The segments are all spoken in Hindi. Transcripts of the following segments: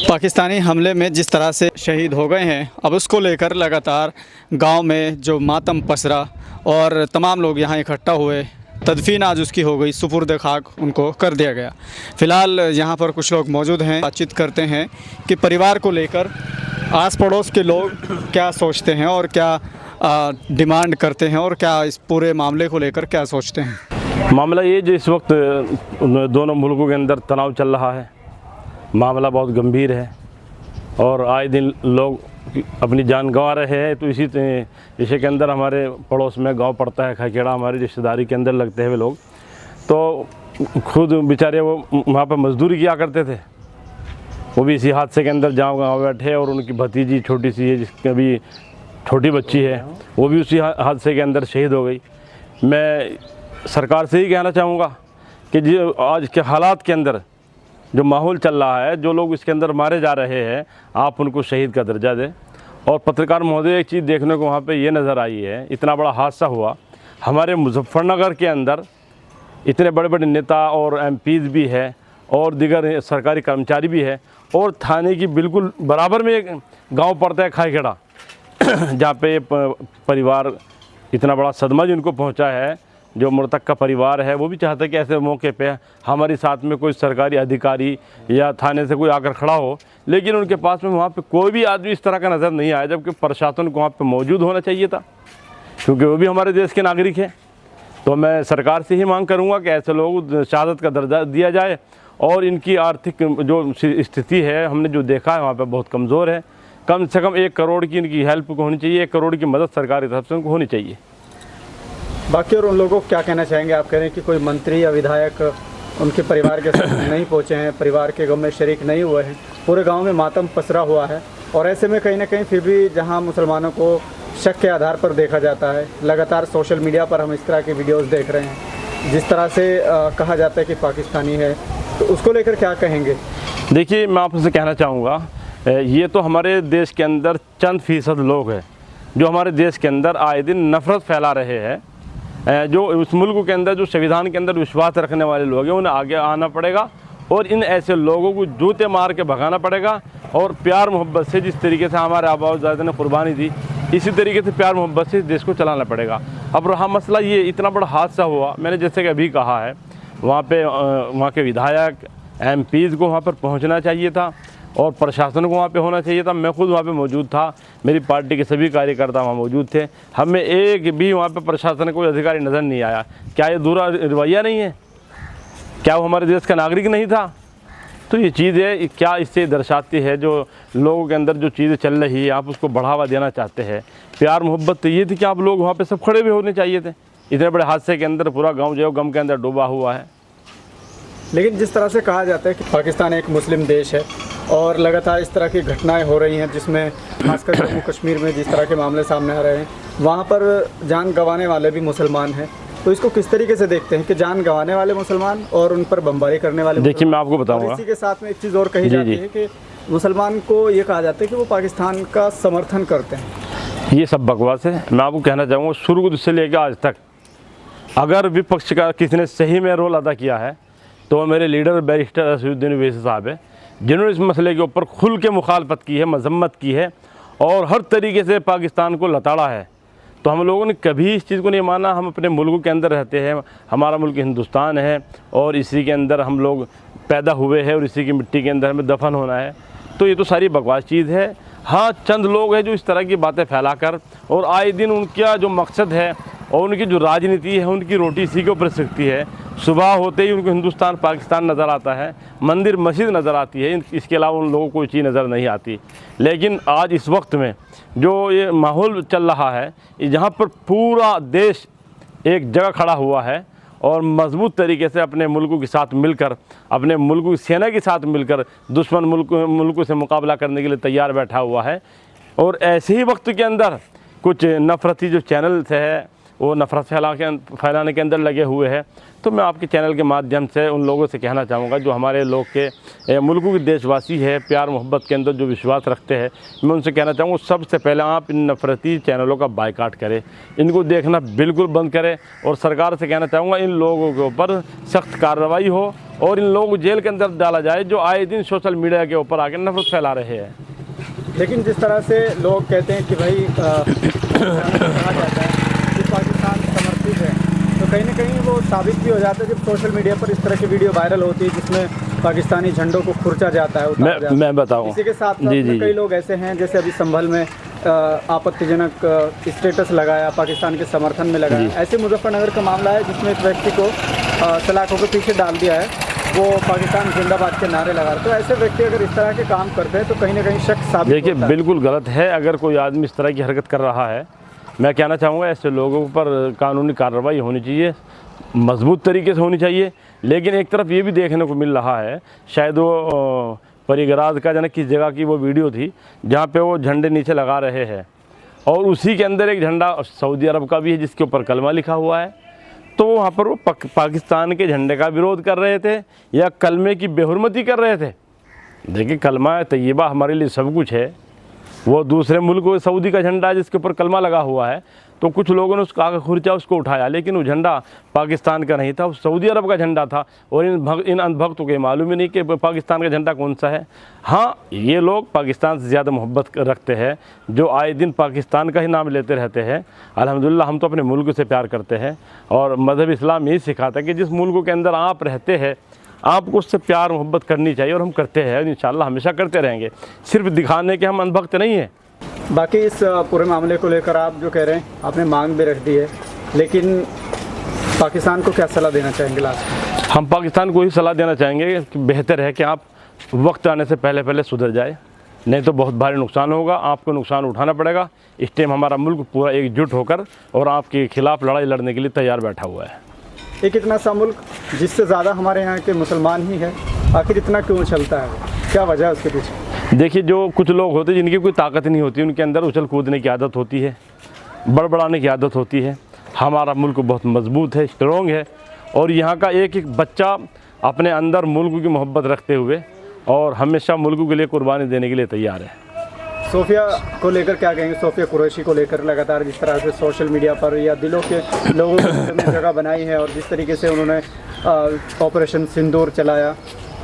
पाकिस्तानी हमले में जिस तरह से शहीद हो गए हैं, अब उसको लेकर लगातार गांव में जो मातम पसरा और तमाम लोग यहां इकट्ठा हुए, तदफीन आज उसकी हो गई, सुपुर्द खाक उनको कर दिया गया। फ़िलहाल यहां पर कुछ लोग मौजूद हैं, बातचीत करते हैं कि परिवार को लेकर आस पड़ोस के लोग क्या सोचते हैं और क्या डिमांड करते हैं और क्या इस पूरे मामले को लेकर क्या सोचते हैं। मामला ये जो इस वक्त दोनों मुल्कों के अंदर तनाव चल रहा है, मामला बहुत गंभीर है और आए दिन लोग अपनी जान गंवा रहे हैं। तो इसी के अंदर हमारे पड़ोस में गांव पड़ता है खैखेड़ा, हमारी रिश्तेदारी के अंदर लगते हैं वे लोग। तो खुद बेचारे वो वहाँ पर मजदूरी किया करते थे, वो भी इसी हादसे के अंदर गाँव बैठे और उनकी भतीजी छोटी सी है जिसकी अभी छोटी बच्ची है, वो भी उसी हादसे के अंदर शहीद हो गई। मैं सरकार से ही कहना चाहूँगा कि जो आज के हालात के अंदर जो माहौल चल रहा है, जो लोग इसके अंदर मारे जा रहे हैं, आप उनको शहीद का दर्जा दें। और पत्रकार महोदय, एक चीज़ देखने को वहाँ पे ये नज़र आई है, इतना बड़ा हादसा हुआ हमारे मुजफ्फरनगर के अंदर, इतने बड़े बड़े नेता और एमपीज़ भी है और दीगर सरकारी कर्मचारी भी है, और थाने की बिल्कुल बराबर में एक गाँव पड़ता है खैखेड़ा, जहाँ पे परिवार इतना बड़ा सदमा जिनको पहुँचा है, जो मृतक का परिवार है वो भी चाहता है कि ऐसे मौके पे हमारे साथ में कोई सरकारी अधिकारी या थाने से कोई आकर खड़ा हो, लेकिन उनके पास में वहाँ पे कोई भी आदमी इस तरह का नज़र नहीं आया, जबकि प्रशासन को वहाँ पे मौजूद होना चाहिए था, क्योंकि वो भी हमारे देश के नागरिक हैं। तो मैं सरकार से ही मांग करूँगा कि ऐसे लोग शहादत का दर्जा दिया जाए और इनकी आर्थिक जो स्थिति है, हमने जो देखा है वहाँ पर बहुत कमज़ोर है। कम से कम 1 करोड़ की इनकी हेल्प होनी चाहिए, 1 करोड़ की मदद सरकारी तरफ से उनको होनी चाहिए। बाकी और उन लोगों को क्या कहना चाहेंगे? आप कह रहे हैं कि कोई मंत्री या विधायक उनके परिवार के साथ नहीं पहुंचे हैं, परिवार के गम में शरीक नहीं हुए हैं, पूरे गांव में मातम पसरा हुआ है, और ऐसे में कहीं ना कहीं फिर भी जहां मुसलमानों को शक के आधार पर देखा जाता है, लगातार सोशल मीडिया पर हम इस तरह की वीडियोस देख रहे हैं जिस तरह से कहा जाता है कि पाकिस्तानी है, तो उसको लेकर क्या कहेंगे? देखिए, मैं आपसे कहना चाहूँगा, ये तो हमारे देश के अंदर चंद फीसद लोग हैं जो हमारे देश के अंदर आए दिन नफ़रत फैला रहे हैं। जो उस मुल्क के अंदर जो संविधान के अंदर विश्वास रखने वाले लोग हैं, उन्हें आगे आना पड़ेगा और इन ऐसे लोगों को जूते मार के भगाना पड़ेगा। और प्यार मोहब्बत से, जिस तरीके से हमारे आबाज़ादा ने कुर्बानी दी, इसी तरीके से प्यार मोहब्बत से इस देश को चलाना पड़ेगा। अब रहा मसला ये, इतना बड़ा हादसा हुआ, मैंने जैसे कि अभी कहा है, वहाँ के विधायक एमपीज़ को वहाँ पर पहुँचना चाहिए था और प्रशासन को वहाँ पे होना चाहिए था। मैं खुद वहाँ पे मौजूद था, मेरी पार्टी के सभी कार्यकर्ता वहाँ मौजूद थे, हमें एक भी वहाँ पे प्रशासन का कोई अधिकारी नज़र नहीं आया। क्या ये दूरा रवैया नहीं है? क्या वो हमारे देश का नागरिक नहीं था? तो ये चीज़ें क्या इससे दर्शाती है, जो लोगों के अंदर जो चीज़ें चल रही है, आप उसको बढ़ावा देना चाहते हैं। प्यार मोहब्बत तो ये थी कि आप लोग वहाँ पर सब खड़े भी होने चाहिए थे। इतने बड़े हादसे के अंदर पूरा गाँव जो गम के अंदर डूबा हुआ है। लेकिन जिस तरह से कहा जाता है कि पाकिस्तान एक मुस्लिम देश है और लगातार इस तरह की घटनाएं हो रही हैं, जिसमें खासकर जम्मू कश्मीर में जिस तरह के मामले सामने आ रहे हैं, वहाँ पर जान गंवाने वाले भी मुसलमान हैं, तो इसको किस तरीके से देखते हैं कि जान गंवाने वाले मुसलमान और उन पर बमबारी करने वाले? देखिए, मैं आपको बताऊंगा, इसी के साथ में एक चीज़ और कही जाती है कि मुसलमान को ये कहा जाता है कि वो पाकिस्तान का समर्थन करते हैं। ये सब बकवास है। मैं आपको कहना चाहूँगा, शुरू से लेकर आज तक अगर विपक्ष का किसी ने सही में रोल अदा किया है तो मेरे लीडर बैरिस्टर असदुद्दीन ओवैसी साहब है, जिन्होंने इस मसले के ऊपर खुल के मुखालफत की है, मजम्मत की है और हर तरीके से पाकिस्तान को लताड़ा है। तो हम लोगों ने कभी इस चीज़ को नहीं माना। हम अपने मुल्क के अंदर रहते हैं, हमारा मुल्क हिंदुस्तान है और इसी के अंदर हम लोग पैदा हुए हैं और इसी की मिट्टी के अंदर हमें दफन होना है। तो ये तो सारी बकवास चीज़ है। हाँ, चंद लोग हैं जो इस तरह की बातें फैलाकर और आए दिन उनका जो मकसद है और उनकी जो राजनीति है, उनकी रोटी इसी के ऊपर सिकती है। सुबह होते ही उनको हिंदुस्तान पाकिस्तान नज़र आता है, मंदिर मस्जिद नज़र आती है, इसके अलावा उन लोगों को कोई चीज़ नज़र नहीं आती। लेकिन आज इस वक्त में जो ये माहौल चल रहा है, जहाँ पर पूरा देश एक जगह खड़ा हुआ है और मजबूत तरीके से अपने मुल्कों के साथ मिलकर, अपने मुल्क की सेना के साथ मिलकर दुश्मन मुल्कों से मुकाबला करने के लिए तैयार बैठा हुआ है। और ऐसे ही वक्त के अंदर कुछ नफरती जो चैनल्स है, वो नफ़रत फैलाने के अंदर लगे हुए हैं। तो मैं आपके चैनल के माध्यम से उन लोगों से कहना चाहूँगा जो हमारे लोग के मुल्कों के देशवासी है, प्यार मोहब्बत के अंदर जो विश्वास रखते हैं, मैं उनसे कहना चाहूँगा सबसे पहले आप इन नफ़रती चैनलों का बायकाट करें, इनको देखना बिल्कुल बंद करें। और सरकार से कहना चाहूँगा इन लोगों के ऊपर सख्त कार्रवाई हो और इन लोगों को जेल के अंदर डाला जाए जो आए दिन सोशल मीडिया के ऊपर आकर नफरत फैला रहे हैं। लेकिन जिस तरह से लोग कहते हैं कि भाई कहा जाता है कि पाकिस्तान समर्थित है, तो कहीं ना कहीं वो साबित भी हो जाता है जब सोशल मीडिया पर इस तरह की वीडियो वायरल होती है जिसमें पाकिस्तानी झंडों को खुरचा जाता है। मैं बताऊँ, इसी के साथ कई लोग ऐसे हैं जैसे अभी संभल में आपत्तिजनक स्टेटस लगाया, पाकिस्तान के समर्थन में लगाया। ऐसे मुजफ्फरनगर का मामला है जिसमें एक व्यक्ति को सलाखों के पीछे डाल दिया है, वो पाकिस्तान जिंदाबाद के नारे लगा रहे। तो ऐसे व्यक्ति अगर इस तरह के काम करते हैं तो कहीं ना कहीं शक साबित देखिए बिल्कुल गलत है। अगर कोई आदमी इस तरह की हरकत कर रहा है, मैं कहना चाहूँगा ऐसे लोगों पर कानूनी कार्रवाई होनी चाहिए, मजबूत तरीके से होनी चाहिए। लेकिन एक तरफ ये भी देखने को मिल रहा है, शायद वो परिगराज का जाने किस जगह की वो वीडियो थी जहाँ पे वो झंडे नीचे लगा रहे हैं और उसी के अंदर एक झंडा सऊदी अरब का भी है जिसके ऊपर कलमा लिखा हुआ है। तो वहाँ पर वो पाकिस्तान के झंडे का विरोध कर रहे थे या कलमे की बेहुरमती कर रहे थे। देखिए कलमा तैयबा हमारे लिए सब कुछ है, वो दूसरे मुल्क सऊदी का झंडा है जिसके ऊपर कलमा लगा हुआ है। तो कुछ लोगों ने उसका खुर्चा उसको उठाया, लेकिन वो झंडा पाकिस्तान का नहीं था, वो सऊदी अरब का झंडा था। और इन अंधभक्तों को मालूम ही नहीं कि पाकिस्तान का झंडा कौन सा है। हाँ, ये लोग पाकिस्तान से ज़्यादा मोहब्बत रखते हैं, जो आए दिन पाकिस्तान का ही नाम लेते रहते हैं। अल्हम्दुलिल्लाह हम तो अपने मुल्क से प्यार करते हैं और मज़हब इस्लाम यही सिखाता है कि जिस मुल्क के अंदर आप रहते हैं आपको उससे प्यार मोहब्बत करनी चाहिए और हम करते हैं, इंशाअल्लाह हमेशा करते रहेंगे। सिर्फ दिखाने के हम अंधभक्त नहीं हैं। बाकी इस पूरे मामले को लेकर आप जो कह रहे हैं, आपने मांग भी रख दी है, लेकिन पाकिस्तान को क्या सलाह देना चाहेंगे लास्ट? हम पाकिस्तान को ही सलाह देना चाहेंगे कि बेहतर है कि आप वक्त आने से पहले सुधर जाए, नहीं तो बहुत भारी नुकसान होगा, आपको नुकसान उठाना पड़ेगा। इस टाइम हमारा मुल्क पूरा एकजुट होकर और आपके खिलाफ लड़ाई लड़ने के लिए तैयार बैठा हुआ है। एक इतना सा मुल्क जिससे ज़्यादा हमारे यहाँ के मुसलमान ही है, आखिर इतना क्यों चलता है, क्या वजह है उसके पीछे? देखिए जो कुछ लोग होते हैं जिनकी कोई ताकत नहीं होती, उनके अंदर उछल कूदने की आदत होती है, बड़बड़ाने की आदत होती है। हमारा मुल्क बहुत मजबूत है, स्ट्रॉन्ग है और यहाँ का एक एक बच्चा अपने अंदर मुल्क की मोहब्बत रखते हुए और हमेशा मुल्क के लिए कुर्बानी देने के लिए तैयार है। सोफिया को लेकर क्या कहेंगे? सोफिया कुरैशी को लेकर लगातार जिस तरह से सोशल मीडिया पर या दिलों के लोगों को जगह बनाई है और जिस तरीके से उन्होंने ऑपरेशन सिंदूर चलाया,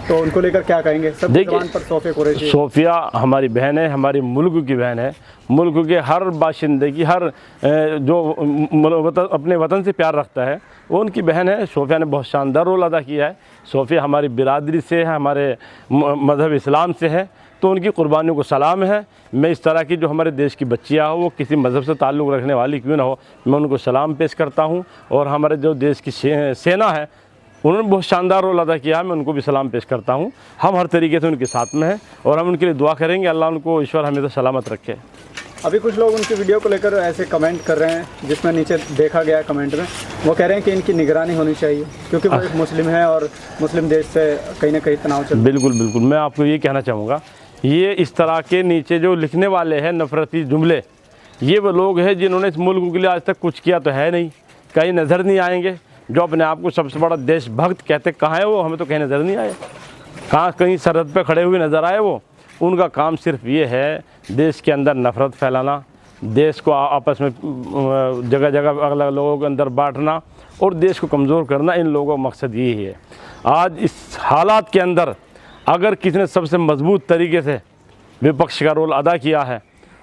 तो उनको लेकर क्या कहेंगे? सब जवान पर सोफिया कुरैशी, सोफिया हमारी बहन है, हमारी मुल्क की बहन है। मुल्क के हर बाशिंदे की, हर जो अपने वतन से प्यार रखता है वो उनकी बहन है। सोफिया ने बहुत शानदार रोल अदा किया है। सोफिया हमारी बिरादरी से है, हमारे मज़हब इस्लाम से है, तो उनकी कुर्बानियों को सलाम है। मैं इस तरह की जो हमारे देश की बच्चियाँ हो, वो किसी मज़हब से ताल्लुक़ रखने वाली क्यों ना हो, मैं उनको सलाम पेश करता हूँ। और हमारे जो देश की सेना है उन्होंने बहुत शानदार रोल अदा किया है, मैं उनको भी सलाम पेश करता हूँ। हम हर तरीके से उनके साथ में हैं और हम उनके लिए दुआ करेंगे, अल्लाह उनको ईश्वर हमेशा सलामत रखे। अभी कुछ लोग उनकी वीडियो को लेकर ऐसे कमेंट कर रहे हैं, जिसमें नीचे देखा गया है कमेंट में, वो कह रहे हैं कि इनकी निगरानी होनी चाहिए क्योंकि वो एक मुस्लिम है और मुस्लिम देश से कहीं ना कहीं तनाव चल रहा है। बिल्कुल, मैं आपको ये कहना चाहूँगा, ये इस तरह के नीचे जो लिखने वाले हैं नफ़रती जुमले, ये वो लोग हैं जिन्होंने इस मुल्क के लिए आज तक कुछ किया तो है नहीं, कहीं नज़र नहीं आएंगे। जो अपने आप को सबसे बड़ा देशभक्त कहते कहाँ है वो, हमें तो कहीं नज़र नहीं आए। कहाँ कहीं सरहद पे खड़े हुए नज़र आए वो। उनका काम सिर्फ ये है देश के अंदर नफ़रत फैलाना, देश को आपस में जगह जगह अलग अलग लोगों के अंदर बांटना और देश को कमज़ोर करना। इन लोगों का मकसद यही है। आज इस हालात के अंदर अगर किसी ने सबसे मजबूत तरीके से विपक्ष का रोल अदा किया है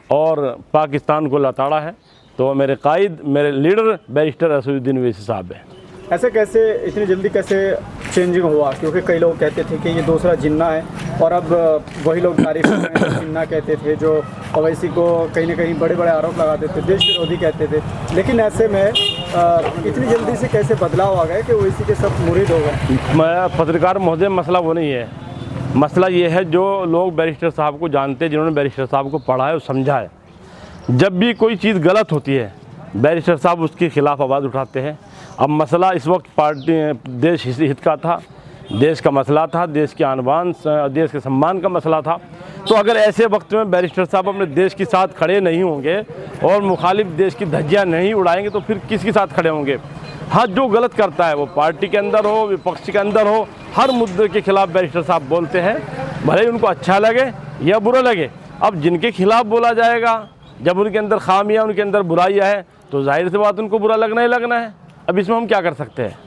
और पाकिस्तान को लताड़ा है, तो मेरे कायद, मेरे लीडर बैरिस्टर असदुद्दीन ओवैसी साहब है। ऐसे कैसे, इतनी जल्दी कैसे चेंजिंग हुआ? क्योंकि कई लोग कहते थे कि ये दूसरा जिन्ना है और अब वही लोग तारीफ कर रहे हैं। जिन्ना कहते थे जो ओवैसी को कहीं ना कहीं बड़े बड़े आरोप लगाते थे, देश विरोधी कहते थे, लेकिन ऐसे में इतनी जल्दी से कैसे बदलाव आ गए कि ओवैसी के सब मुरीद हो गए? मैं पत्रकार महोदय, मसला वो नहीं है। मसला ये है जो लोग बैरिस्टर साहब को जानते हैं, जिन्होंने बैरिस्टर साहब को पढ़ा है और समझा है, जब भी कोई चीज़ गलत होती है बैरिस्टर साहब उसके ख़िलाफ़ आवाज़ उठाते हैं। अब मसला इस वक्त पार्टी देश हित का था, देश का मसला था, देश के आन बान, देश के सम्मान का मसला था। तो अगर ऐसे वक्त में बैरिस्टर साहब अपने देश के साथ खड़े नहीं होंगे और मुखालिफ देश की धज्जियाँ नहीं उड़ाएंगे तो फिर किसके साथ खड़े होंगे? हाँ, जो गलत करता है वो पार्टी के अंदर हो, विपक्ष के अंदर हो, हर मुद्दे के खिलाफ बैरिस्टर साहब बोलते हैं, भले ही उनको अच्छा लगे या बुरा लगे। अब जिनके खिलाफ बोला जाएगा, जब उनके अंदर खामियां, उनके अंदर बुराइयां है, तो जाहिर सी बात उनको बुरा लगना ही लगना है। अब इसमें हम क्या कर सकते हैं?